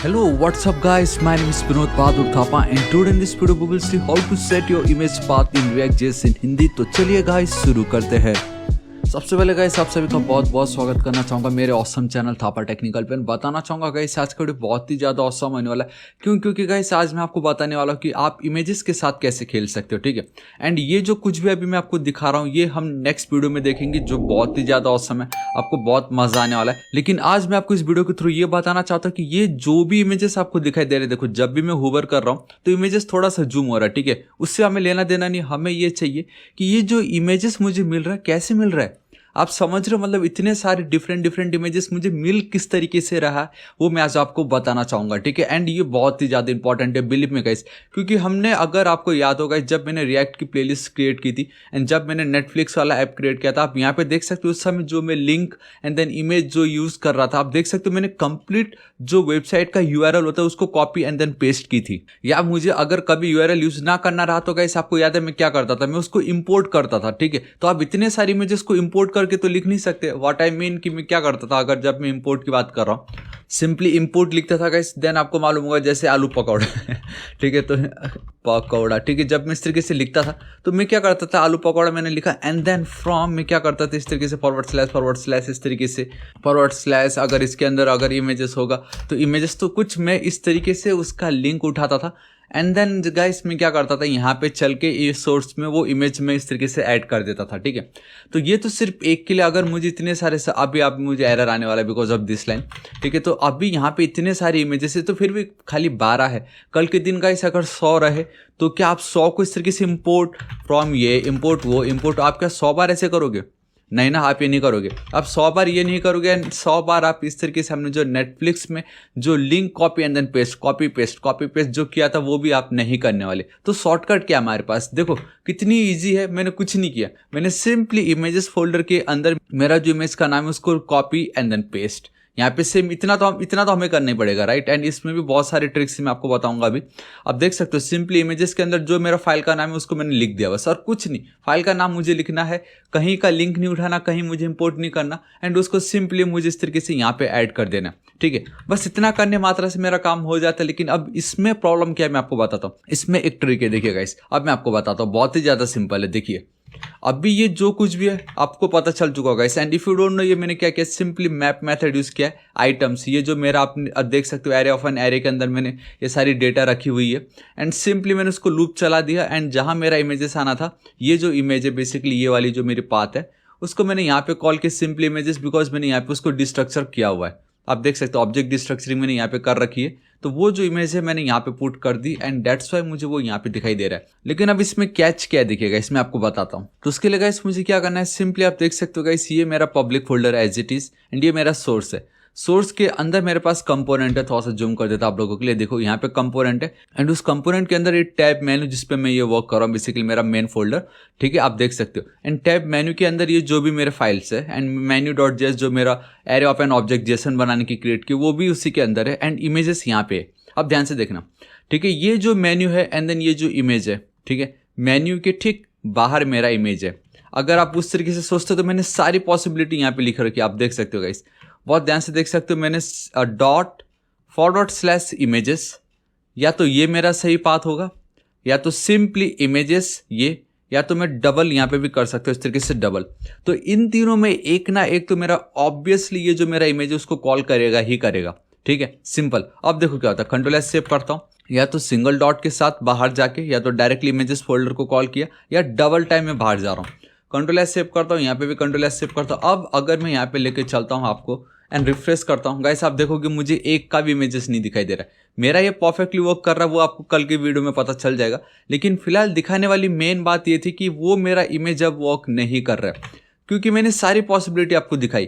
Hello, what's up guys? My name is Vinod Bahadur Thapa and today in this video we will see how to set your image path in React.js in Hindi। तो चलिए guys शुरू करते हैं। सबसे पहले guys आप सभी का बहुत बहुत स्वागत करना चाहूँगा मेरे ऑसम चैनल थापा टेक्निकल पे। बताना चाहूँगा गाइस आज का वीडियो बहुत ही ज़्यादा ऑसम होने वाला है। क्योंकि गाइस आज मैं आपको बताने वाला हूँ कि आप इमेजेस के साथ कैसे खेल सकते हो, ठीक है। एंड ये जो कुछ भी अभी मैं आपको दिखा रहा हूँ ये हम नेक्स्ट वीडियो में देखेंगे जो बहुत ही ज़्यादा ऑसम है, आपको बहुत मजा आने वाला है। लेकिन आज मैं आपको इस वीडियो के थ्रू ये बताना चाहता हूँ कि ये जो भी इमेजेस आपको दिखाई दे रहे, देखो जब भी मैं होवर कर रहा हूँ तो इमेजेस थोड़ा सा जूम हो रहा है, ठीक है। उससे हमें लेना देना नहीं, हमें ये चाहिए कि ये जो इमेजेस मुझे मिल रहा है कैसे मिल रहा है। आप समझ रहे हो, मतलब इतने सारे डिफरेंट इमेजेस मुझे मिल किस तरीके से रहा है वो मैं आज आपको बताना चाहूँगा, ठीक है। एंड ये बहुत ही ज़्यादा इंपॉर्टेंट है बिलीव में गाइस, क्योंकि हमने अगर आपको याद होगा जब मैंने रिएक्ट की प्लेलिस्ट क्रिएट की थी एंड जब मैंने नेटफ्लिक्स वाला ऐप क्रिएट किया था, आप यहाँ पे देख सकते हो उस समय जो मैं लिंक एंड देन इमेज जो यूज़ कर रहा था, आप देख सकते हो मैंने कंप्लीट जो वेबसाइट का यूआरएल होता है उसको कॉपी एंड देन पेस्ट की थी। या मुझे अगर कभी यूआरएल यूज़ ना करना रहा तो गाइस आपको याद है मैं क्या करता था, मैं उसको इम्पोर्ट करता था, ठीक है। तो आप इतने सारे इमेजेस को इम्पोर्ट करके तो लिख नहीं सकते। व्हाट आई मीन कि मैं क्या करता था, अगर जब मैं इंपोर्ट की बात कर रहा हूँ सिंपली इंपोर्ट लिखता था गाइस, देन आपको मालूम होगा जैसे आलू पकौड़ा ठीक है, तो पकौड़ा, ठीक है। जब मैं इस तरीके से लिखता था तो मैं क्या करता था, आलू पकौड़ा मैंने लिखा एंड देन फ्रॉम मैं क्या करता था इस तरीके से फॉरवर्ड स्लैश इस तरीके से फॉरवर्ड स्लैश, अगर इसके अंदर अगर इमेजेस होगा तो इमेजेस तो कुछ मैं इस तरीके से उसका लिंक उठाता था एंड देन गाइस मैं क्या करता था यहाँ पे चल के ये सोर्स में वो इमेज में इस तरीके से ऐड कर देता था, ठीक है। तो ये तो सिर्फ एक के लिए, अगर मुझे इतने सारे अभी आप मुझे एरर आने वाला है बिकॉज ऑफ दिस लाइन, ठीक है। तो अभी यहाँ पे इतने सारे इमेजेस है तो फिर भी खाली 12 है, कल के दिन गाइस अगर 100 रहे तो क्या आप 100 को इस तरीके से इम्पोर्ट फ्रॉम ये इम्पोर्ट वो इम्पोर्ट आप क्या 100 बार ऐसे करोगे? नहीं ना, आप ये नहीं करोगे। आप 100 बार ये नहीं करोगे एंड 100 बार आप इस तरीके से हमने जो नेटफ्लिक्स में जो link copy and then paste copy paste जो किया था वो भी आप नहीं करने वाले। तो शॉर्टकट क्या हमारे पास, देखो कितनी इजी है। मैंने कुछ नहीं किया, मैंने सिंपली इमेजेस फोल्डर के अंदर मेरा जो इमेज का नाम है उसको कॉपी एंड देन पेस्ट यहाँ पे सेम इतना तो हमें करना ही पड़ेगा, राइट। एंड इसमें भी बहुत सारे ट्रिक्स मैं आपको बताऊंगा अभी। आप देख सकते हो सिंपली इमेजेस के अंदर जो मेरा फाइल का नाम है उसको मैंने लिख दिया बस, और कुछ नहीं। फाइल का नाम मुझे लिखना है, कहीं का लिंक नहीं उठाना, कहीं मुझे इंपोर्ट नहीं करना एंड उसको सिंपली मुझे इस तरीके से यहाँ पे ऐड कर देना, ठीक है। बस इतना करने मात्रा से मेरा काम हो जाता है। लेकिन अब इसमें प्रॉब्लम क्या है मैं आपको बताता हूँ। इसमें एक ट्रिक है, देखिएगा इस अब मैं आपको बताता हूँ, बहुत ही ज़्यादा सिंपल है। देखिए अभी ये जो कुछ भी है आपको पता चल चुका होगा इस, and if you don't know ये मैंने क्या किया, सिंपली मैप मेथड यूज किया है। आइटम्स ये जो मेरा आप देख सकते हो एरे ऑफ एन एरे के अंदर मैंने ये सारी डेटा रखी हुई है एंड सिंपली मैंने उसको लूप चला दिया एंड जहां मेरा इमेजेस आना था, ये जो इमेज है बेसिकली ये वाली जो मेरी पाथ है उसको मैंने यहाँ पे कॉल किया सिंपली इमेजेस, बिकॉज मैंने यहाँ पे उसको डिस्ट्रक्चर किया हुआ है। आप देख सकते हो ऑब्जेक्ट डिस्ट्रक्चरिंग मैंने यहाँ पे कर रखी है, तो वो जो इमेज है मैंने यहाँ पे पुट कर दी एंड दैट्स वाई मुझे वो यहाँ पे दिखाई दे रहा है। लेकिन अब इसमें कैच क्या दिखेगा इसमें आपको बताता हूँ। तो उसके लिए गाइस मुझे क्या करना है, सिंपली आप देख सकते हो गाइस ये मेरा पब्लिक फोल्डर है एज इट इज एंड ये मेरा सोर्स है। सोर्स के अंदर मेरे पास कंपोनेंट है, थोड़ा सा जूम कर देता आप लोगों के लिए। देखो यहाँ पे कंपोनेंट है एंड उस कंपोनेंट के अंदर ये टैब मेन्यू जिसपे मैं ये वर्क कर रहा हूँ, बेसिकली मेरा मेन फोल्डर, ठीक है। आप देख सकते हो एंड टैब मेन्यू के अंदर ये जो भी मेरे फाइल्स है एंड मेन्यू.js जो मेरा array of an object Jason बनाने की क्रिएट की वो भी उसी के अंदर है एंड इमेजेस यहाँ पे है। अब ध्यान से देखना, ठीक है। ये जो मेन्यू है एंड देन ये जो इमेज है, ठीक है। मेन्यू के ठीक बाहर मेरा इमेज है। अगर आप उस तरीके से सोचते हो तो मैंने सारी पॉसिबिलिटी यहाँ पे लिख रखी है, आप देख सकते हो गाइस, बहुत ध्यान से देख सकते हो। मैंने ./images, या तो ये मेरा सही पाथ होगा या तो सिंपली इमेजेस ये, या तो मैं डबल यहाँ पे भी कर सकते हो इस तरीके से डबल। तो इन तीनों में एक ना एक तो मेरा ऑब्वियसली ये जो मेरा इमेज है उसको कॉल करेगा ही करेगा, ठीक है। सिंपल। अब देखो क्या होता है, कंट्रोल-S सेव करता हूँ, या तो सिंगल डॉट के साथ बाहर जाके या तो डायरेक्टली इमेजेस फोल्डर को कॉल किया या डबल टाइम में बाहर जा रहा हूँ। कंट्रोल-S सेव करता हूँ, यहाँ पे भी कंट्रोल-S सेव करता हूँ। अब अगर मैं यहाँ पे लेके चलता हूँ आपको एंड रिफ्रेश करता हूँ गाइस, आप देखोगे मुझे एक का भी इमेजेस नहीं दिखाई दे रहा है। मेरा ये परफेक्टली वर्क कर रहा है वो आपको कल की वीडियो में पता चल जाएगा। लेकिन फिलहाल दिखाने वाली मेन बात ये थी कि वो मेरा इमेज अब वर्क नहीं कर रहा है, क्योंकि मैंने सारी पॉसिबिलिटी आपको दिखाई।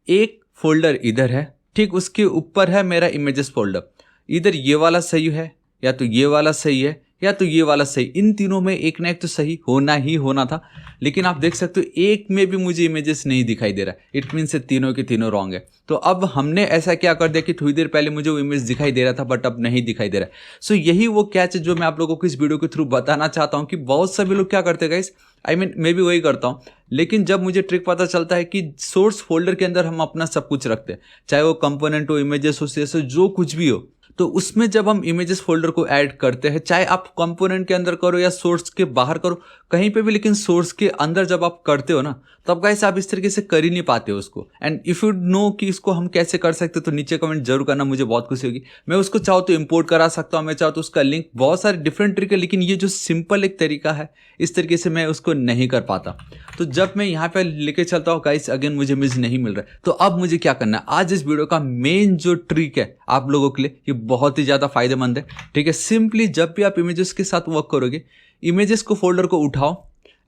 एक फोल्डर इधर है, ठीक उसके ऊपर है मेरा इमेजेस फोल्डर, इधर ये वाला सही है या तो ये वाला सही है या तो ये वाला सही, इन तीनों में एक ना एक तो सही होना ही होना था। लेकिन आप देख सकते हो एक में भी मुझे इमेजेस नहीं दिखाई दे रहा है, इट मीन से तीनों के तीनों रॉन्ग है। तो अब हमने ऐसा क्या कर दिया कि थोड़ी देर पहले मुझे वो इमेज दिखाई दे रहा था बट अब नहीं दिखाई दे रहा है। सो यही वो कैच है जो मैं आप लोगों को इस वीडियो के थ्रू बताना चाहता हूँ कि बहुत सभी लोग क्या करते हैं गाइस, मैं भी वही करता हूँ। लेकिन जब मुझे ट्रिक पता चलता है कि सोर्स फोल्डर के अंदर हम अपना सब कुछ रखते हैं, चाहे वो कंपोनेंट हो, इमेजेस हो, सीएस हो, जो कुछ भी हो, तो उसमें जब हम इमेजेस फोल्डर को ऐड करते हैं, चाहे आप कंपोनेंट के अंदर करो या सोर्स के बाहर करो, कहीं पे भी, लेकिन सोर्स के अंदर जब आप करते हो ना, तब गाइस आप इस तरीके से कर ही नहीं पाते हो उसको। एंड इफ यू नो कि इसको हम कैसे कर सकते हो तो नीचे कमेंट जरूर करना, मुझे बहुत खुशी होगी। मैं उसको चाहूँ तो इंपोर्ट करा सकता हूँ, मैं चाहूँ तो उसका लिंक, बहुत सारे डिफरेंट तरीके, लेकिन ये जो सिंपल एक तरीका है इस तरीके से मैं उसको नहीं कर पाता। तो जब मैं यहाँ पे लेके चलता हूँ गाइस, अगेन मुझे इमेज नहीं मिल रहा है, तो अब मुझे क्या करना है, आज इस वीडियो का मेन जो ट्रिक है आप लोगों के लिए, ये बहुत ही ज़्यादा फायदेमंद है। ठीक है, सिंपली जब भी आप इमेजेस के साथ वर्क करोगे, इमेजेस को फोल्डर को उठाओ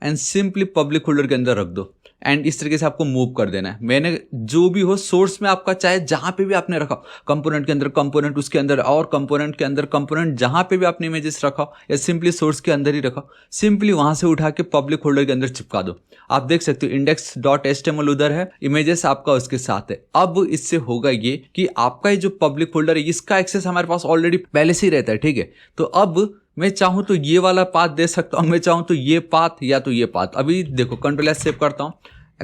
एंड सिंपली पब्लिक फोल्डर के अंदर रख दो एंड इस तरीके से आपको मूव कर देना है। मैंने जो भी हो सोर्स में आपका, चाहे जहां पे भी आपने रखा, कंपोनेंट के अंदर कंपोनेंट, उसके अंदर और कंपोनेंट के अंदर कंपोनेंट, जहां पे भी आपने इमेजेस रखा या सिंपली सोर्स के अंदर ही रखा, सिंपली वहां से उठा के पब्लिक फोल्डर के अंदर चिपका दो। आप देख सकते हो index.html उधर है, इमेजेस आपका उसके साथ है। अब इससे होगा ये कि आपका ये जो पब्लिक फोल्डर है इसका एक्सेस हमारे पास ऑलरेडी पहले से ही रहता है। ठीक है, तो अब मैं चाहूं तो ये वाला पाथ दे सकता हूं, मैं चाहूं तो ये पाथ या तो ये पाथ। अभी देखो Ctrl+S सेव करता हूं,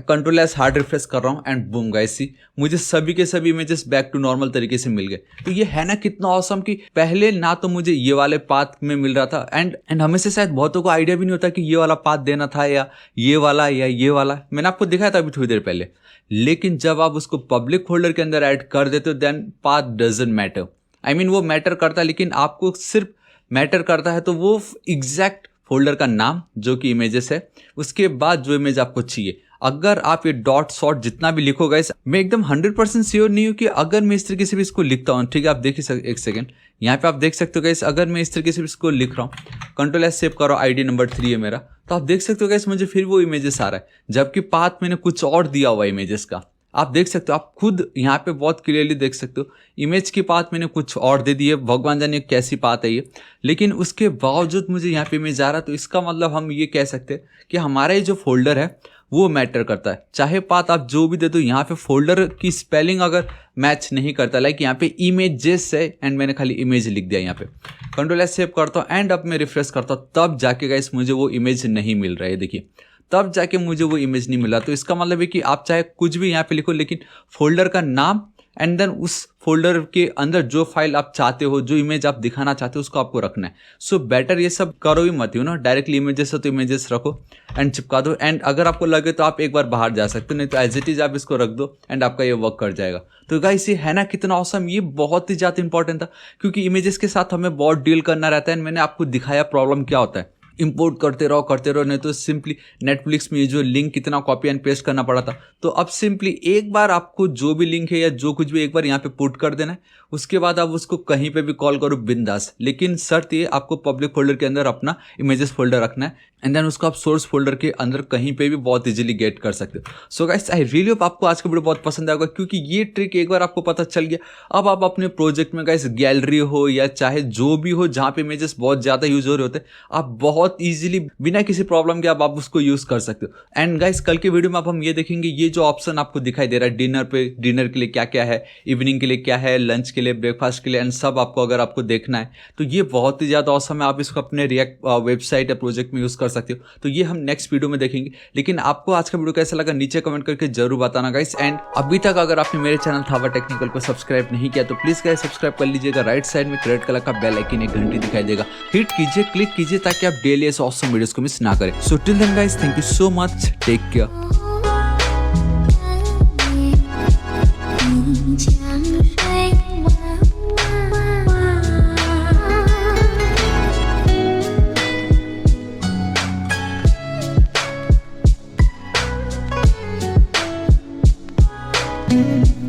Ctrl+S हार्ड रिफ्रेश कर रहा हूं एंड बूम गाइस, सी मुझे सभी के सभी इमेजेस बैक टू नॉर्मल तरीके से मिल गए। तो ये है ना कितना ऑसम कि पहले ना तो मुझे ये वाले पाथ में मिल रहा था एंड हमें से शायद बहुतों को आइडिया भी नहीं होता कि ये वाला पाथ देना था या ये वाला। मैंने आपको दिखाया था अभी थोड़ी देर पहले। लेकिन जब आप उसको पब्लिक फोल्डर के अंदर ऐड कर देते हो, then path doesn't matter. I mean वो मैटर करता है, लेकिन आपको सिर्फ मैटर करता है तो वो एग्जैक्ट फोल्डर का नाम जो कि इमेजेस है, उसके बाद जो इमेज आपको चाहिए। अगर आप ये डॉट शॉट जितना भी लिखोगे गाइस, मैं एकदम 100% श्योर नहीं हूँ कि अगर मैं इस तरीके से भी इसको लिखता हूँ, ठीक है, आप देखिए एक सेकेंड, यहाँ पे आप देख सकते हो गाइस, अगर मैं इस तरीके से भी इसको लिख रहा हूँ, Ctrl+S सेव करो, ID नंबर 3 है मेरा, तो आप देख सकते हो गाइस मुझे फिर वो इमेजेस आ रहा है, जबकि पाथ मैंने कुछ और दिया हुआ इमेजेस का। आप देख सकते हो, आप खुद यहाँ पे बहुत क्लियरली देख सकते हो, इमेज की पाथ मैंने कुछ और दे दी है, भगवान जाने कैसी पाथ है ये, लेकिन उसके बावजूद मुझे यहाँ पे इमेज आ रहा है। तो इसका मतलब हम ये कह सकते हैं कि हमारा ये जो फोल्डर है वो मैटर करता है। चाहे पाथ आप जो भी दे दो, यहाँ पे फोल्डर की स्पेलिंग अगर मैच नहीं करता, लाइक यहाँ पे इमेजेस है एंड मैंने खाली इमेज लिख दिया, यहाँ पे Ctrl+S सेव करता हूँ एंड अब मैं रिफ्रेश करता हूँ, तब जाके गाइस मुझे वो इमेज नहीं मिल रहा है। देखिए, तब जाके मुझे वो इमेज नहीं मिला। तो इसका मतलब है कि आप चाहे कुछ भी यहाँ पे लिखो, लेकिन फोल्डर का नाम एंड देन उस फोल्डर के अंदर जो फाइल आप चाहते हो, जो इमेज आप दिखाना चाहते हो, उसको आपको रखना है। सो बेटर ये सब करो ही मत, ना डायरेक्टली इमेजेस हो तो इमेजेस रखो एंड चिपका दो। एंड अगर आपको लगे तो आप एक बार बाहर जा सकते हो, नहीं तो एज इट इज आप इसको रख दो एंड आपका ये वर्क कर जाएगा। तो गाइस ये है ना कितना ऑसम, ये बहुत ही ज़्यादा इंपॉर्टेंट था क्योंकि इमेजेस के साथ हमें बहुत डील करना रहता है। एंड मैंने आपको दिखाया प्रॉब्लम क्या होता है, इंपोर्ट करते रहो, नहीं तो सिंपली नेटफ्लिक्स में ये जो लिंक कितना कॉपी एंड पेस्ट करना पड़ा था। तो अब सिंपली एक बार आपको जो भी लिंक है या जो कुछ भी एक बार यहाँ पे पुट कर देना है, उसके बाद आप उसको कहीं पे भी कॉल करो बिंदास। लेकिन शर्त ये, आपको पब्लिक फोल्डर के अंदर अपना इमेजेस फोल्डर रखना है एंड देन उसको आप सोर्स फोल्डर के अंदर कहीं पे भी बहुत इजीली गेट कर सकते हो। So guys I really hope आपको आज का वीडियो बहुत पसंद आएगा, क्योंकि ये ट्रिक एक बार आपको पता चल गया, अब आप अपने प्रोजेक्ट में गाइस गैलरी हो या चाहे जो भी हो जहाँ पे इमेजेस बहुत ज़्यादा यूज हो रहे होते हैं, आप बहुत ईजिली बिना किसी प्रॉब्लम के आप उसको यूज कर सकते हो। एंड गाइस कल के वीडियो में अब हम ये देखेंगे, ये जो ऑप्शन आपको दिखाई दे रहा है डिनर के लिए क्या क्या है, इवनिंग के लिए क्या है, लंच के लिए, ब्रेकफास्ट के लिए, एंड सब आपको अगर आपको देखना है तो ये बहुत ही ज़्यादा ऑसम है। आप इसको अपने रिएक्ट वेबसाइट या प्रोजेक्ट में यूज़ कर सकते हो। तो ये हम नेक्स्ट वीडियो में देखेंगे। लेकिन आपको आज का वीडियो कैसा लगा नीचे कमेंट करके जरूर बताना गाइस। एंड अभी तक अगर आपने मेरे चैनल थावा टेक्निकल को सब्सक्राइब नहीं किया तो प्लीज गाइस सब्सक्राइब कर लीजिएगा। राइट साइड में रेड कलर का बेल आइकन, एक घंटी दिखाई देगा, हिट कीजिए, क्लिक कीजिए ताकि आप डेली ऐसे ऑसम वीडियोस को मिस ना करें। So till then guys, thank you so much, take care. Mm-hmm.